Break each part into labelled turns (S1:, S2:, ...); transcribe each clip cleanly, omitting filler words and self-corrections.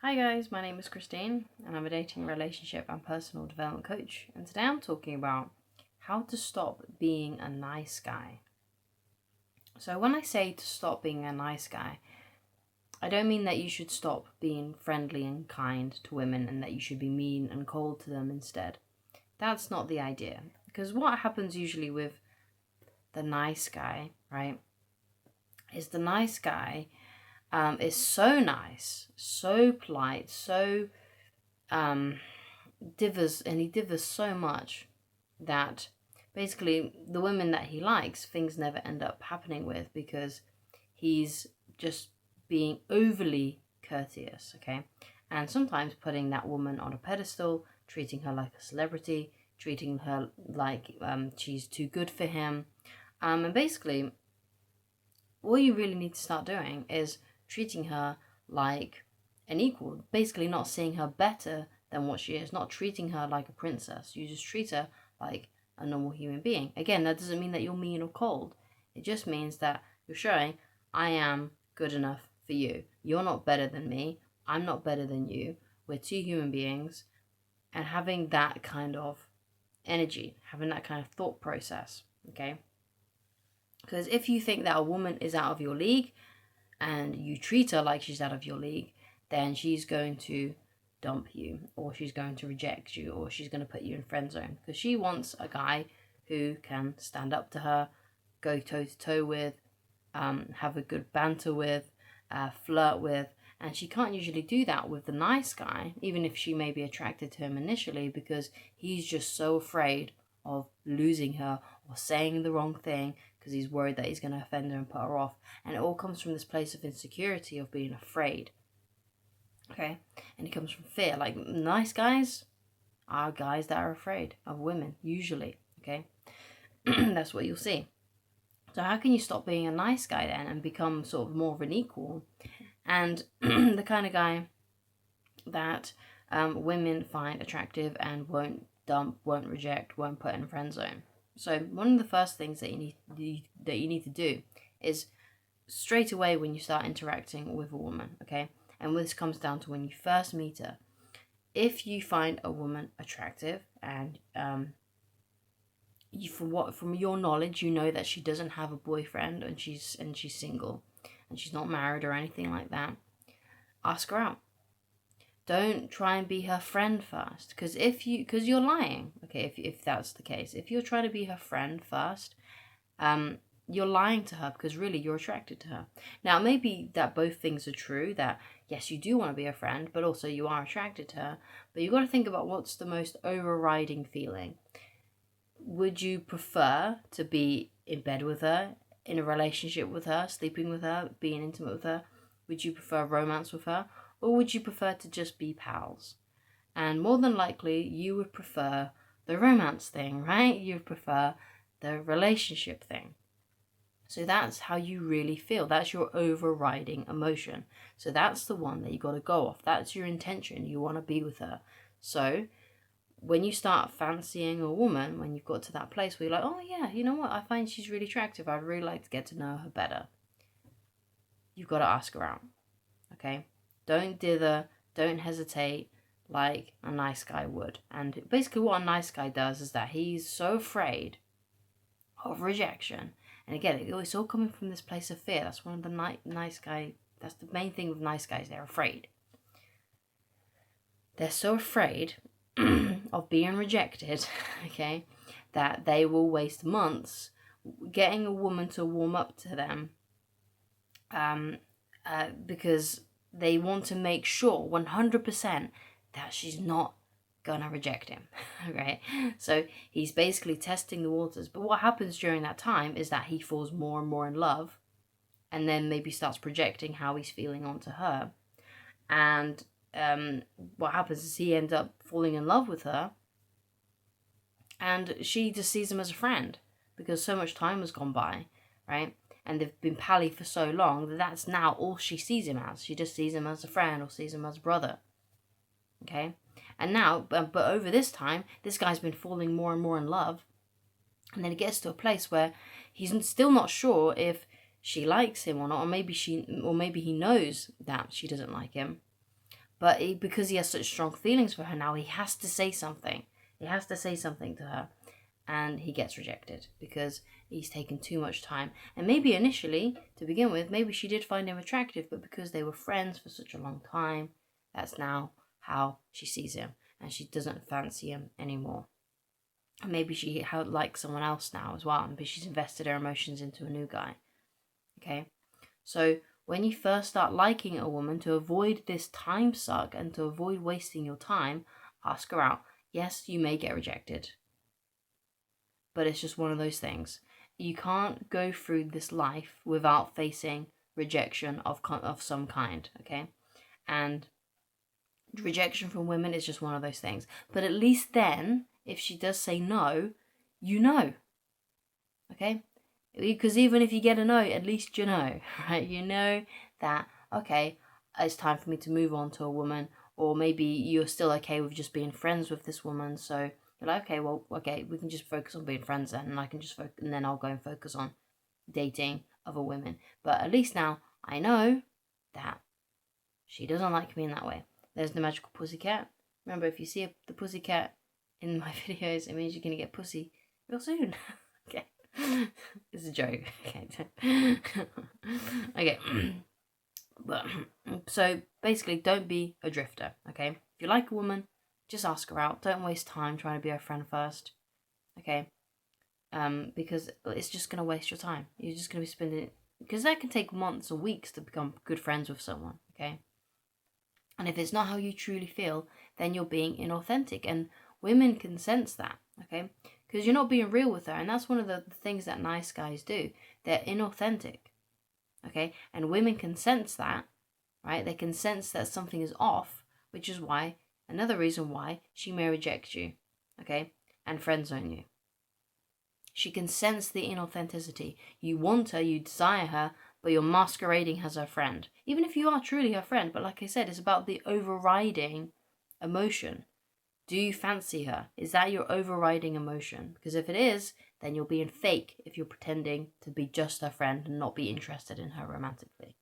S1: Hi guys, my name is Christine and I'm a dating, relationship and personal development coach, and today I'm talking about how to stop being a nice guy. So when I say to stop being a nice guy, I don't mean that you should stop being friendly and kind to women and that you should be mean and cold to them instead. That's not the idea, because what happens usually with the nice guy, right, is the nice guy is so nice, so polite, so divers, and he divers so much that basically the women that he likes, things never end up happening with because he's just being overly courteous, okay? And sometimes putting that woman on a pedestal, treating her like a celebrity, treating her like she's too good for him. And basically, what you really need to start doing is treating her like an equal, basically not seeing her better than what she is, not treating her like a princess. You just treat her like a normal human being. Again, that doesn't mean that you're mean or cold. It just means that you're showing, I am good enough for you. You're not better than me. I'm not better than you. We're two human beings. And having that kind of energy, having that kind of thought process, okay? Because if you think that a woman is out of your league and you treat her like she's out of your league, then she's going to dump you, or she's going to reject you, or she's going to put you in friend zone, because she wants a guy who can stand up to her, go toe to toe with, have a good banter with, flirt with. And she can't usually do that with the nice guy, even if she may be attracted to him initially, because he's just so afraid of losing her or saying the wrong thing, because he's worried that he's going to offend her and put her off. And it all comes from this place of insecurity, of being afraid. Okay? And it comes from fear. Like, nice guys are guys that are afraid of women, usually. Okay? That's what you'll see. So how can you stop being a nice guy then and become sort of more of an equal? And the kind of guy that women find attractive and won't dump, won't reject, won't put in friend zone. So one of the first things that you need to do is straight away when you start interacting with a woman, okay? And this comes down to when you first meet her. If you find a woman attractive and from your knowledge, you know that she doesn't have a boyfriend and she's single and she's not married or anything like that, ask her out. Don't try and be her friend first, because you're lying. Okay, if that's the case, if you're trying to be her friend first, you're lying to her, because really you're attracted to her. Now, maybe that both things are true, that yes, you do want to be a friend, but also you are attracted to her. But you've got to think about what's the most overriding feeling. Would you prefer to be in bed with her, in a relationship with her, sleeping with her, being intimate with her? Would you prefer romance with her? Or would you prefer to just be pals? And more than likely, you would prefer the romance thing, right? You would prefer the relationship thing. So that's how you really feel. That's your overriding emotion. So that's the one that you got to go off. That's your intention. You want to be with her. So when you start fancying a woman, when you've got to that place where you're like, oh yeah, you know what? I find she's really attractive. I'd really like to get to know her better. You've got to ask her out. Okay? Don't dither. Don't hesitate like a nice guy would. And basically what a nice guy does is that he's so afraid of rejection. And again, it's all coming from this place of fear. That's one of the nice guy. That's the main thing with nice guys. They're afraid. They're so afraid of being rejected, okay, that they will waste months getting a woman to warm up to them, because they want to make sure 100% that she's not gonna reject him. Right? So he's basically testing the waters. But what happens during that time is that he falls more and more in love, and then maybe starts projecting how he's feeling onto her. And what happens is he ends up falling in love with her, and she just sees him as a friend because so much time has gone by, right? And they've been pally for so long that that's now all she sees him as. She just sees him as a friend or sees him as a brother. Okay? And now, but over this time, this guy's been falling more and more in love. And then it gets to a place where he's still not sure if she likes him or not, or maybe he knows that she doesn't like him. But because he has such strong feelings for her now, he has to say something. He has to say something to her. And he gets rejected because he's taken too much time. And maybe initially, to begin with, maybe she did find him attractive, but because they were friends for such a long time, that's now how she sees him. And she doesn't fancy him anymore. And maybe she likes someone else now as well, but she's invested her emotions into a new guy. Okay? So when you first start liking a woman, to avoid this time suck and to avoid wasting your time, ask her out. Yes, you may get rejected, but it's just one of those things. You can't go through this life without facing rejection of some kind, okay? And rejection from women is just one of those things. But at least then, if she does say no, you know, okay? Because even if you get a no, at least you know, right? You know that, okay, it's time for me to move on to a woman, or maybe you're still okay with just being friends with this woman, so you're like, okay, well, okay, we can just focus on being friends then, and I can just focus, and then I'll go and focus on dating other women. But at least now I know that she doesn't like me in that way. There's the magical pussycat. Remember, if you see the pussycat in my videos, it means you're gonna get pussy real soon. Okay, it's a joke. Okay, okay. But so basically, don't be a drifter. Okay, if you like a woman, just ask her out. Don't waste time trying to be her friend first. Okay, because it's just gonna waste your time. You're just gonna be spending, because that can take months or weeks to become good friends with someone. Okay, and if it's not how you truly feel, then you're being inauthentic, and women can sense that. Okay, because you're not being real with her, and that's one of the things that nice guys do. They're inauthentic. Okay, and women can sense that, right? They can sense that something is off, which is why, another reason why she may reject you, okay, and friend zone you. She can sense the inauthenticity. You want her, you desire her, but you're masquerading as her friend. Even if you are truly her friend, but like I said, it's about the overriding emotion. Do you fancy her? Is that your overriding emotion? Because if it is, then you're being fake if you're pretending to be just her friend and not be interested in her romantically.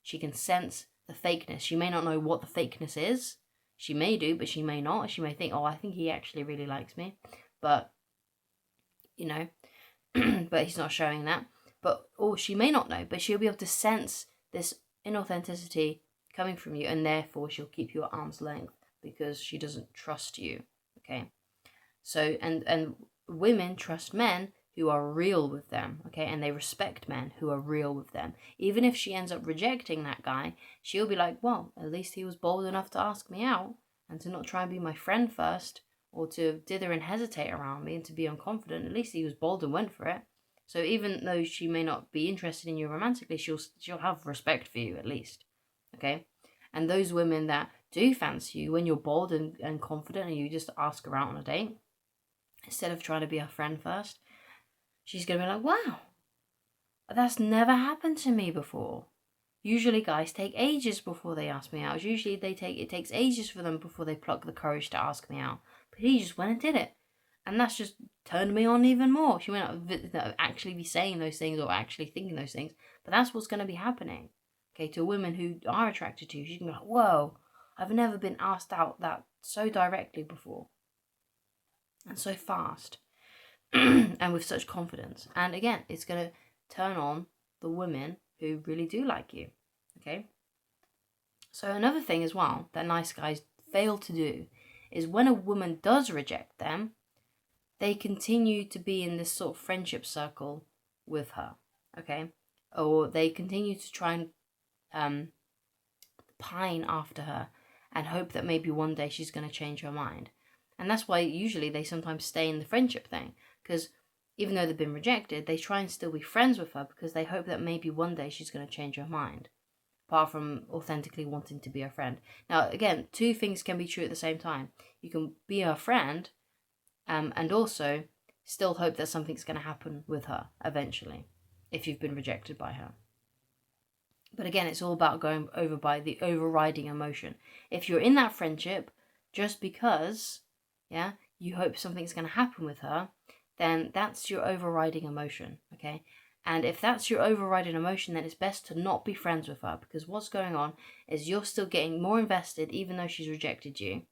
S1: She can sense the fakeness. She may not know what the fakeness is. She may do, but she may not. She may think, oh, I think he actually really likes me. But, you know, but he's not showing that. But, or she may not know, but she'll be able to sense this inauthenticity coming from you, and therefore she'll keep you at arm's length because she doesn't trust you. Okay? So, and women trust men who are real with them, okay? And they respect men who are real with them. Even if she ends up rejecting that guy, she'll be like, well, at least he was bold enough to ask me out and to not try and be my friend first, or to dither and hesitate around me and to be unconfident. At least he was bold and went for it. So even though she may not be interested in you romantically, she'll have respect for you at least, okay? And those women that do fancy you, when you're bold and confident and you just ask her out on a date, instead of trying to be her friend first, she's going to be like, wow, that's never happened to me before. Usually guys take ages before they ask me out. Usually it takes ages for them before they pluck the courage to ask me out. But he just went and did it. And that's just turned me on even more. She may not actually be saying those things or actually thinking those things, but that's what's going to be happening. Okay, to women who are attracted to you, she's going to be like, whoa, I've never been asked out that so directly before. And so fast. And with such confidence. And again, it's going to turn on the women who really do like you. Okay? So another thing as well that nice guys fail to do is when a woman does reject them, they continue to be in this sort of friendship circle with her. Okay? Or they continue to try and pine after her and hope that maybe one day she's going to change her mind. And that's why usually they sometimes stay in the friendship thing. Because even though they've been rejected, they try and still be friends with her because they hope that maybe one day she's going to change her mind. Apart from authentically wanting to be her friend. Now, again, two things can be true at the same time. You can be her friend and also still hope that something's going to happen with her eventually if you've been rejected by her. But again, it's all about going over by the overriding emotion. If you're in that friendship just because, you hope something's going to happen with her, then that's your overriding emotion, okay? And if that's your overriding emotion, then it's best to not be friends with her, because what's going on is you're still getting more invested even though she's rejected you.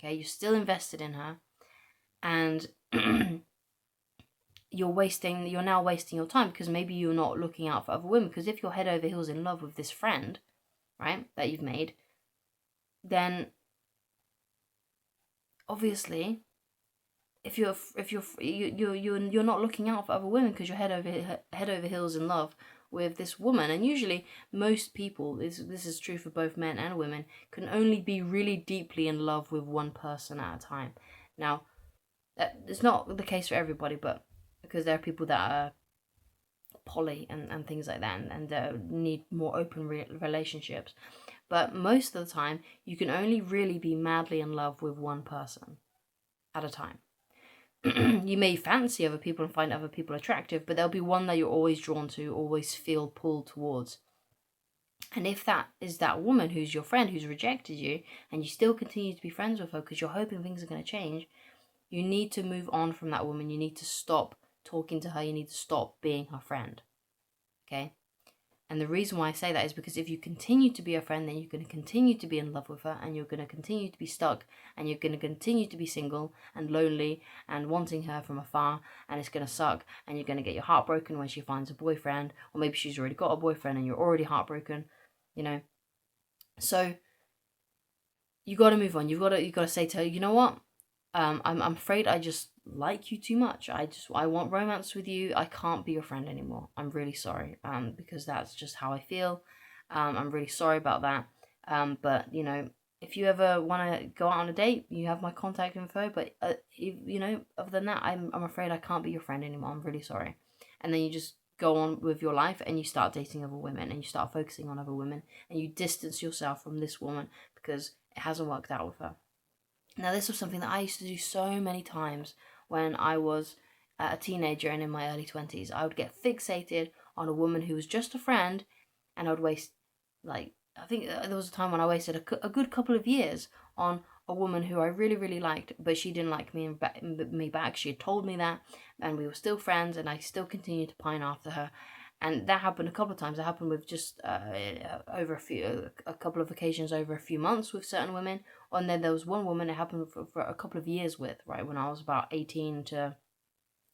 S1: Okay, you're still invested in her, and you're now wasting your time, because maybe you're not looking out for other women. Because if you're head over heels in love with this friend, right, that you've made, then obviously if you're not looking out for other women, because you're head over heels in love with this woman. And usually most people, this is true for both men and women, can only be really deeply in love with one person at a time. Now, it's not the case for everybody, but because there are people that are poly and things like that, and need more open relationships. But most of the time, you can only really be madly in love with one person at a time. You may fancy other people and find other people attractive, but there'll be one that you're always drawn to, always feel pulled towards. And if that is that woman who's your friend, who's rejected you, and you still continue to be friends with her because you're hoping things are going to change, you need to move on from that woman. You need to stop talking to her. You need to stop being her friend. Okay? And the reason why I say that is because if you continue to be a friend, then you're going to continue to be in love with her, and you're going to continue to be stuck, and you're going to continue to be single and lonely and wanting her from afar, and it's going to suck, and you're going to get your heart broken when she finds a boyfriend, or maybe she's already got a boyfriend and you're already heartbroken, you know. So you got to move on. You got to say to her, you know what? I'm afraid I just like you too much. I want romance with you. I can't be your friend anymore. I'm really sorry. Because that's just how I feel. I'm really sorry about that. But you know, if you ever want to go out on a date, you have my contact info. But you know, other than that, I'm afraid I can't be your friend anymore. I'm really sorry. And then you just go on with your life, and you start dating other women, and you start focusing on other women, and you distance yourself from this woman because it hasn't worked out with her. Now, this was something that I used to do so many times when I was a teenager and in my early 20s. I would get fixated on a woman who was just a friend, and I would waste, like, I think there was a time when I wasted a good couple of years on a woman who I really, really liked, but she didn't like me back. She had told me that, and we were still friends, and I still continued to pine after her. And that happened a couple of times. It happened with just over a couple of occasions over a few months with certain women. And then there was one woman it happened for a couple of years with, right, when I was about 18 to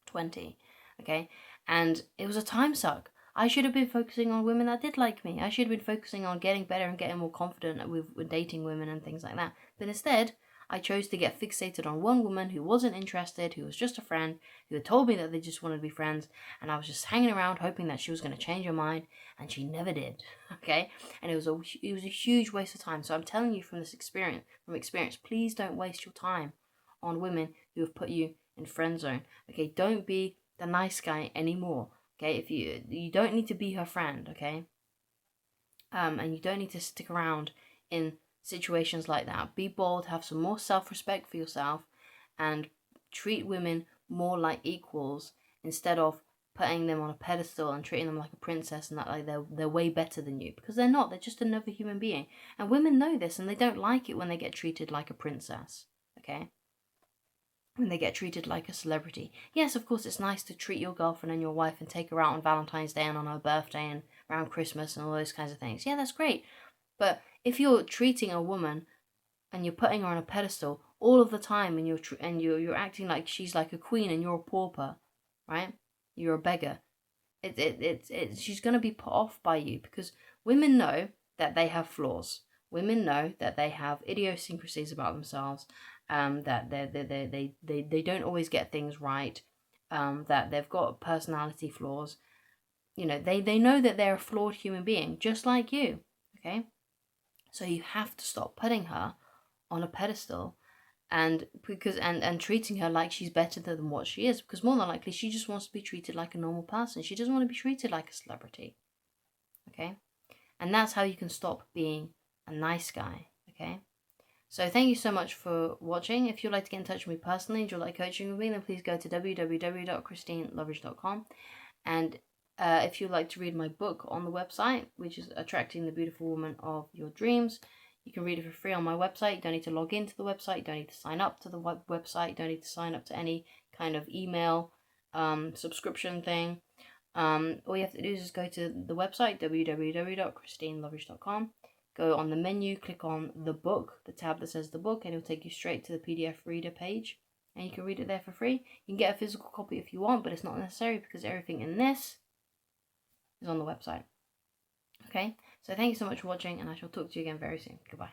S1: 20, okay? And it was a time suck. I should have been focusing on women that did like me. I should have been focusing on getting better and getting more confident with dating women and things like that. But instead, I chose to get fixated on one woman who wasn't interested, who was just a friend, who had told me that they just wanted to be friends, and I was just hanging around hoping that she was going to change her mind, and she never did. Okay, and it was a huge waste of time. So I'm telling you from experience, please don't waste your time on women who have put you in friend zone. Okay, don't be the nice guy anymore. Okay, if you don't need to be her friend. Okay, and you don't need to stick around in situations like that. Be bold, have some more self-respect for yourself, and treat women more like equals instead of putting them on a pedestal and treating them like a princess and that like they're way better than you, because they're not. They're just another human being. And women know this, and they don't like it when they get treated like a princess. Okay? When they get treated like a celebrity. Yes, of course, it's nice to treat your girlfriend and your wife and take her out on Valentine's Day and on her birthday and around Christmas and all those kinds of things. Yeah, that's great. But if you're treating a woman and you're putting her on a pedestal all of the time, and you're acting like she's like a queen and you're a pauper, right? You're a beggar. She's gonna be put off by you, because women know that they have flaws. Women know that they have idiosyncrasies about themselves. That they don't always get things right. That they've got personality flaws. You know, they know that they're a flawed human being, just like you. Okay, so you have to stop putting her on a pedestal and treating her like she's better than what she is, because more than likely she just wants to be treated like a normal person. She doesn't want to be treated like a celebrity. Okay, and that's how you can stop being a nice guy. Okay, so thank you so much for watching. If you'd like to get in touch with me personally and you'd like coaching with me, then please go to www.christineloveridge.com. And if you'd like to read my book on the website, which is Attracting the Beautiful Woman of Your Dreams, you can read it for free on my website. You don't need to log into the website. You don't need to sign up to the website. You don't need to sign up to any kind of email subscription thing. All you have to do is just go to the website, www.christinelovridge.com. Go on the menu, click on the book, the tab that says the book, and it'll take you straight to the PDF reader page. And you can read it there for free. You can get a physical copy if you want, but it's not necessary because everything in this is on the website. Okay, so thank you so much for watching, and I shall talk to you again very soon. Goodbye.